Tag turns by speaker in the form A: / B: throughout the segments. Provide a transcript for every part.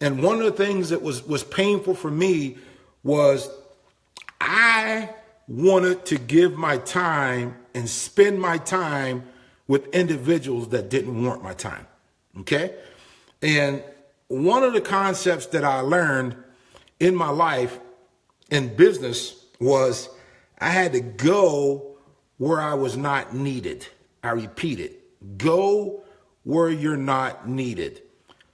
A: And one of the things that was painful for me was I wanted to give my time and spend my time with individuals that didn't want my time. Okay. And one of the concepts that I learned in my life in business was I had to go where I was not needed. I repeat it. Go where you're not needed.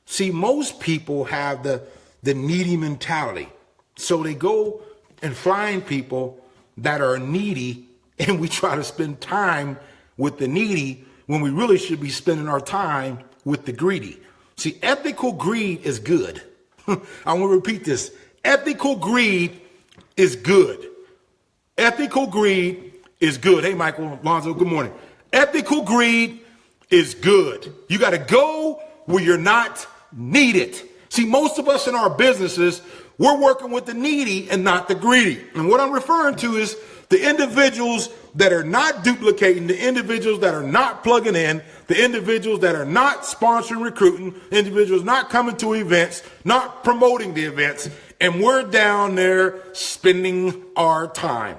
A: See, most people have the needy mentality. So they go and find people that are needy, and we try to spend time with the needy when we really should be spending our time with the greedy. See, ethical greed is good. I want to repeat this. Ethical greed is good. Ethical greed is good. Hey, Michael Alonzo, good morning. Ethical greed is good. You got to go where you're not needed. See, most of us in our businesses, we're working with the needy and not the greedy. And what I'm referring to is the individuals that are not duplicating, the individuals that are not plugging in, the individuals that are not sponsoring, recruiting, individuals not coming to events, not promoting the events, and we're down there spending our time.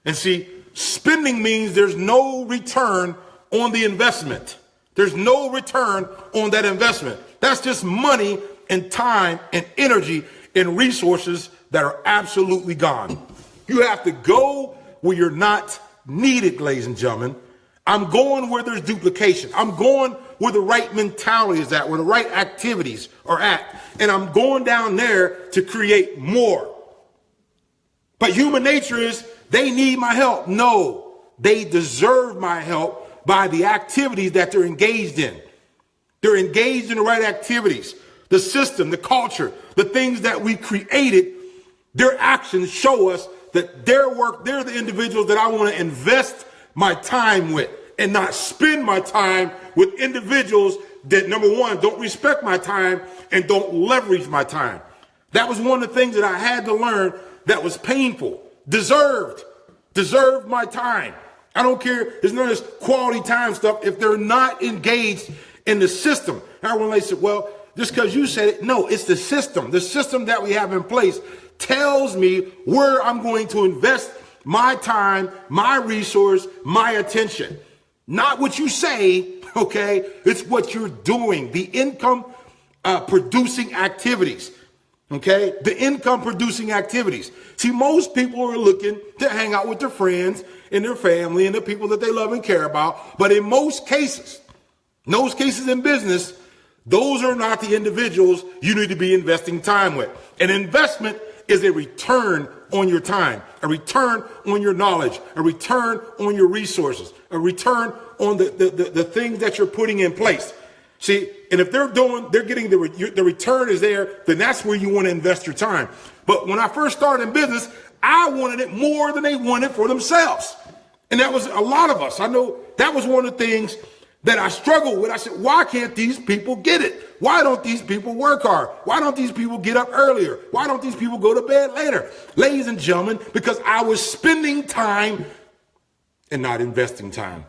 A: And see, spending means there's no return on the investment. There's no return on that investment. That's just money and time and energy and resources that are absolutely gone. You have to go where you're not needed, ladies and gentlemen. I'm going where there's duplication. I'm going where the right mentality is at, where the right activities are at. And I'm going down there to create more. But human nature is they need my help. No, they deserve my help by the activities that they're engaged in. They're engaged in the right activities, the system, the culture, the things that we created. Their actions show us that their work, they're the individuals that I want to invest my time with and not spend my time with individuals that, number one, don't respect my time and don't leverage my time. That was one of the things that I had to learn that was painful. Deserved my time. I don't care. It's none of this quality time stuff if they're not engaged in the system. Everyone like said, well, just because you said it, no, it's the system. The system that we have in place tells me where I'm going to invest my time, my resource, my attention. Not what you say, okay? It's what you're doing. The income producing activities, okay? The income producing activities. See, most people are looking to hang out with their friends and their family and the people that they love and care about. But in most cases in business, those are not the individuals you need to be investing time with. An investment is a return on your time, a return on your knowledge, a return on your resources, a return on the things that you're putting in place. See, and if they're getting the return is there, then that's where you want to invest your time. But when I first started in business, I wanted it more than they wanted for themselves. And that was a lot of us. I know that was one of the things that I struggled with. I said, why can't these people get it? Why don't these people work hard? Why don't these people get up earlier? Why don't these people go to bed later? Ladies and gentlemen, because I was spending time and not investing time.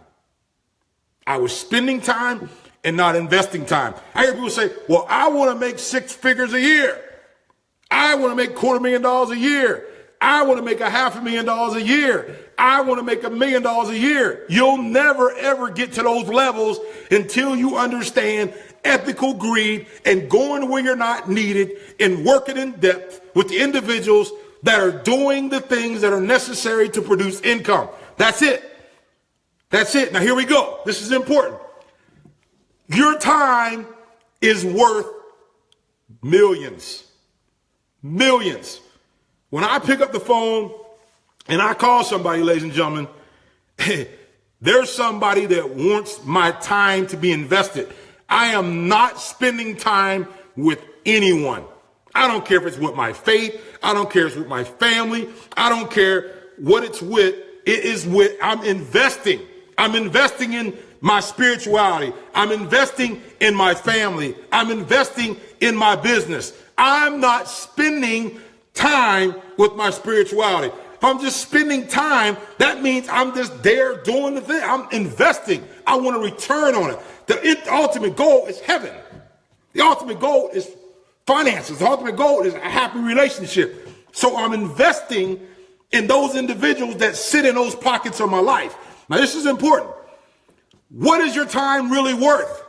A: I was spending time and not investing time. I hear people say, well, I want to make 6 figures a year. I want to make $250,000 a year. I want to make $500,000 a year. I want to make $1 million a year. You'll never, ever get to those levels until you understand ethical greed and going where you're not needed and working in depth with the individuals that are doing the things that are necessary to produce income. That's it. That's it. Now, here we go. This is important. Your time is worth millions. Millions. When I pick up the phone and I call somebody, ladies and gentlemen, there's somebody that wants my time to be invested. I am not spending time with anyone. I don't care if it's with my faith. I don't care if it's with my family. I don't care what it's with. It is with, I'm investing. I'm investing in my spirituality. I'm investing in my family. I'm investing in my business. I'm not spending time with my spirituality. If I'm just spending time, that means I'm just there doing the thing. I'm investing. I want a return on it. The ultimate goal is heaven. The ultimate goal is finances. The ultimate goal is a happy relationship. So I'm investing in those individuals that sit in those pockets of my life. Now, this is important. What is your time really worth?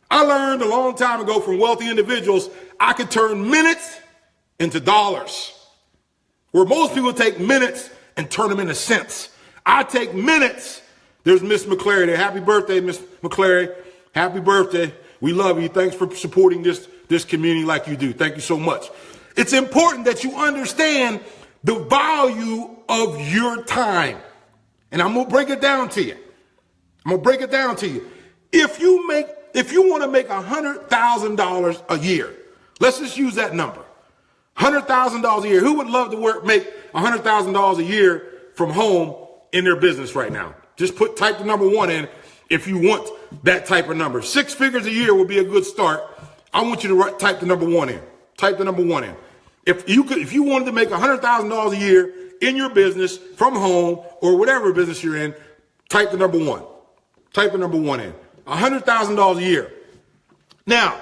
A: I learned a long time ago from wealthy individuals, I could turn minutes into dollars. Where most people take minutes and turn them into cents. I take minutes. There's Miss McClary there. Happy birthday, Miss McClary. Happy birthday. We love you. Thanks for supporting this community like you do. Thank you so much. It's important that you understand the value of your time. And I'm going to break it down to you. If you want to make $100,000 a year, let's just use that number. $100,000 a year. Who would love to make $100,000 a year from home in their business right now? Just type the number 1 in if you want that type of number. 6 figures a year would be a good start. I want you to type the number 1 in. Type the number 1 in. If you wanted to make $100,000 a year in your business from home or whatever business you're in, type the number 1. Type the number 1 in. $100,000 a year. Now,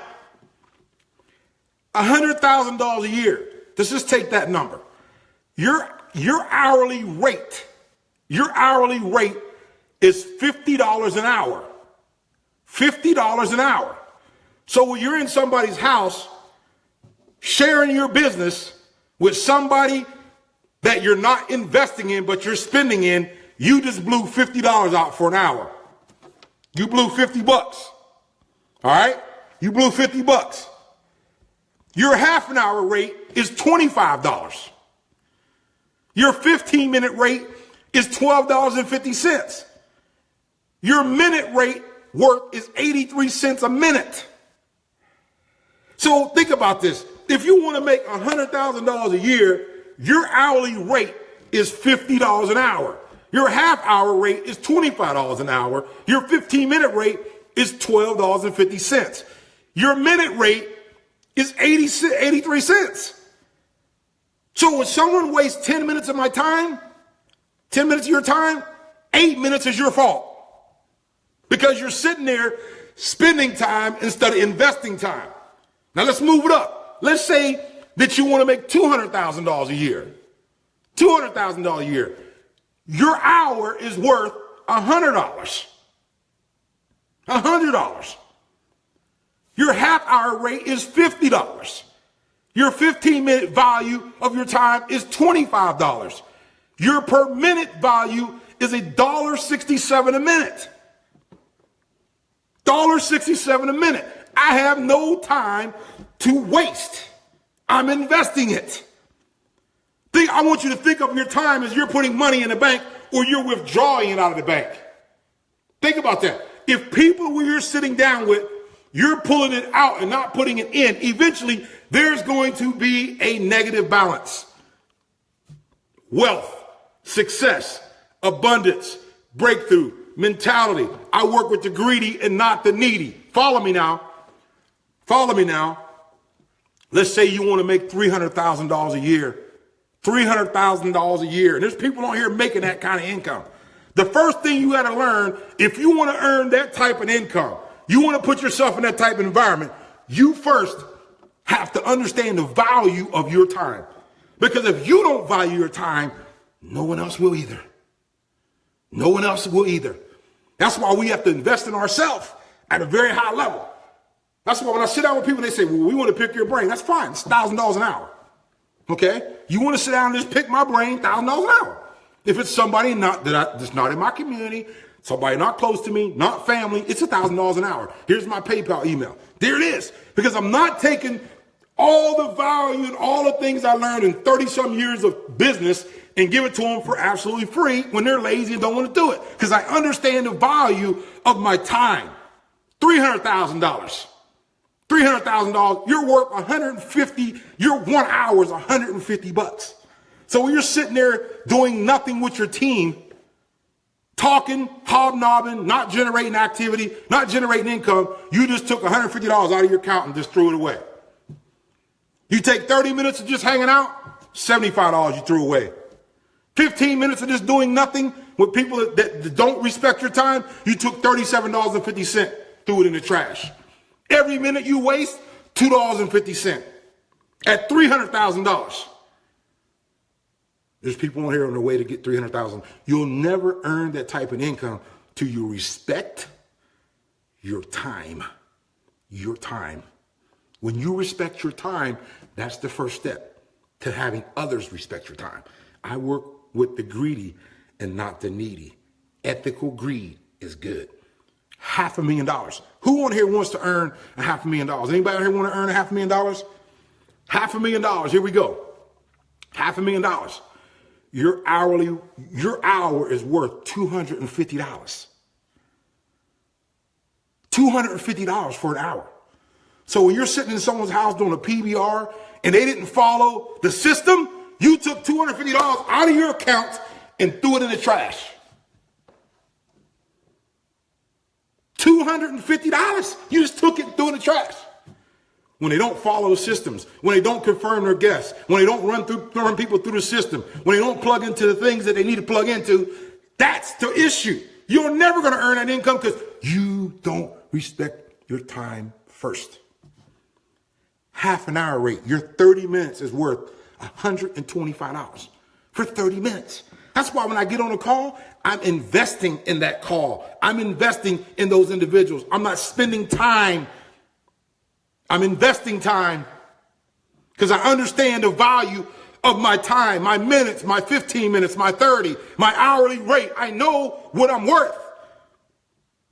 A: $100,000 a year. Let's just take that number. Your hourly rate is $50 an hour. $50 an hour. So when you're in somebody's house, sharing your business with somebody that you're not investing in, but you're spending in, you just blew $50 out for an hour. You blew 50 bucks. All right? You blew 50 bucks. Your half an hour rate is $25. Your 15-minute rate is $12.50. Your minute rate work is 83 cents a minute. So think about this. If you want to make $100,000 a year, your hourly rate is $50 an hour. Your half hour rate is $25 an hour. Your 15-minute rate is $12.50. Your minute rate is 83 cents. So when someone wastes 10 minutes of my time, 10 minutes of your time, 8 minutes is your fault. Because you're sitting there spending time instead of investing time. Now let's move it up. Let's say that you want to make $200,000 a year. $200,000 a year. Your hour is worth $100. $100. Your half hour rate is $50. Your 15-minute value of your time is $25. Your per minute value is $1.67 a minute. $1.67 a minute. I have no time to waste. I'm investing it. I want you to think of your time as you're putting money in the bank or you're withdrawing it out of the bank. Think about that. If people who you're sitting down with, you're pulling it out and not putting it in, eventually there's going to be a negative balance. Wealth, success, abundance, breakthrough, mentality. I work with the greedy and not the needy. Follow me now. Follow me now. Let's say you want to make $300,000 a year. $300,000 a year. And there's people on here making that kind of income. The first thing you got to learn, if you want to earn that type of income, you want to put yourself in that type of environment, you first have to understand the value of your time. Because if you don't value your time, no one else will either. No one else will either. That's why we have to invest in ourselves at a very high level. That's why when I sit down with people, they say, well, we want to pick your brain. That's fine. It's $1,000 an hour. Okay? You want to sit down and just pick my brain, $1,000 an hour. If it's somebody that's not in my community, somebody not close to me, not family, it's $1,000 an hour. Here's my PayPal email. There it is. Because I'm not taking all the value and all the things I learned in 30-some years of business and give it to them for absolutely free when they're lazy and don't want to do it. Because I understand the value of my time. $300,000. $300,000, you're worth 150, your 1 hour is 150 bucks. So when you're sitting there doing nothing with your team, talking, hobnobbing, not generating activity, not generating income, you just took $150 out of your account and just threw it away. You take 30 minutes of just hanging out, $75 you threw away. 15 minutes of just doing nothing with people that don't respect your time, you took $37.50, threw it in the trash. Every minute you waste, $2.50 at $300,000. There's people on here on their way to get $300,000. You'll never earn that type of income till you respect your time. Your time. When you respect your time, that's the first step to having others respect your time. I work with the greedy and not the needy. Ethical greed is good. $500,000. Who on here wants to earn $500,000? Anybody on here want to earn $500,000? $500,000. Here we go. $500,000. Your hour is worth $250. $250 for an hour. So when you're sitting in someone's house doing a PBR and they didn't follow the system, you took $250 out of your account and threw it in the trash. $250. You just took it and threw it in the trash. When they don't follow the systems, when they don't confirm their guests, when they don't run people through the system, when they don't plug into the things that they need to plug into, that's the issue. You're never going to earn that income because you don't respect your time first. Half an hour rate, your 30 minutes is worth $125 for 30 minutes. That's why when I get on a call, I'm investing in that call. I'm investing in those individuals. I'm not spending time. I'm investing time because I understand the value of my time, my minutes, my 15 minutes, my 30, my hourly rate. I know what I'm worth.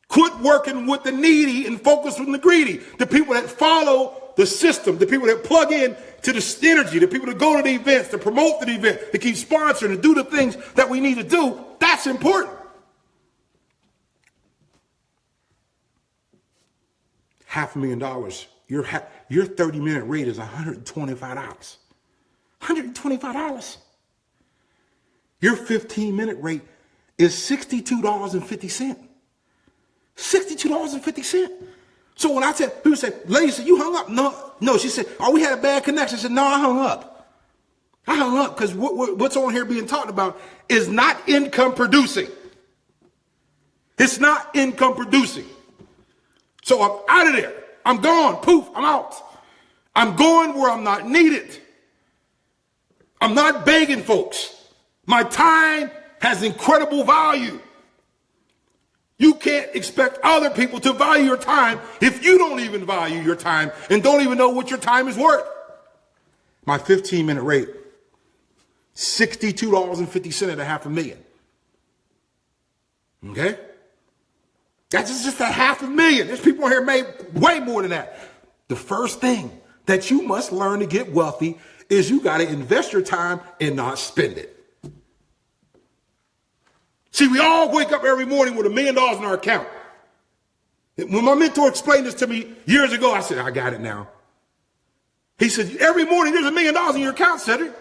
A: Quit working with the needy and focus on the greedy. The people that follow the system, the people that plug in to the energy, the people that go to the events, to promote the event, to keep sponsoring, to do the things that we need to do. That's important. $500,000. Your 30-minute rate is $125. $125. Your 15-minute rate is $62.50. $62.50. So when I said, people say, lady said, you hung up? No. She said, oh, we had a bad connection. I said, no, I hung up. I hung up because what's on here being talked about is not income producing. It's not income producing. So I'm out of there. I'm gone. Poof, I'm out. I'm going where I'm not needed. I'm not begging folks. My time has incredible value. You can't expect other people to value your time if you don't even value your time and don't even know what your time is worth. My 15-minute rate, $62.50 at $500,000. Okay? That's just $500,000. There's people here made way more than that. The first thing that you must learn to get wealthy is you got to invest your time and not spend it. See, we all wake up every morning with $1 million in our account. When my mentor explained this to me years ago, I said, I got it now. He said, every morning there's $1 million in your account, Cedric.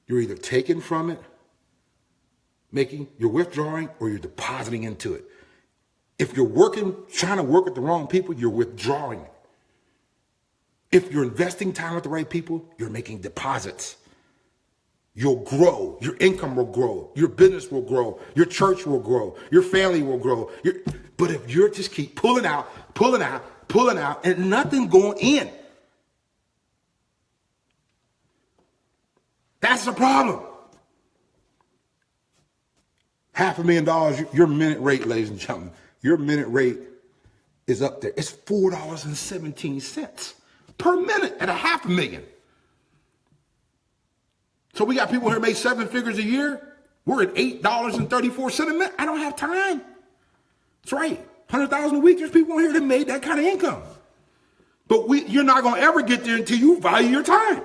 A: You're either taking from it, you're withdrawing, or you're depositing into it. If you're trying to work with the wrong people, you're withdrawing. If you're investing time with the right people, you're making deposits. You'll grow. Your income will grow. Your business will grow. Your church will grow. Your family will grow. But if you're just keep pulling out, and nothing going in, that's the problem. $500,000, your minute rate, ladies and gentlemen, your minute rate is up there. It's $4.17 per minute at $500,000. So we got people here make 7 figures a year. We're at $8.34 a minute. I don't have time. That's right. $100,000 a week. There's people here that made that kind of income. But you're not going to ever get there until you value your time.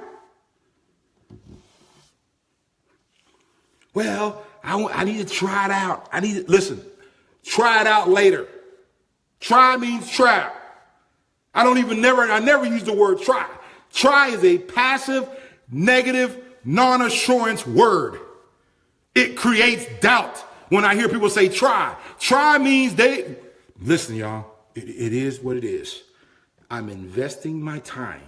A: Well, I need to try it out. Listen, try it out later. Try means try. I never use the word try. Try is a passive, negative, non-assurance word. It creates doubt when I hear people say try. Try means listen, y'all, it is what it is. I'm investing my time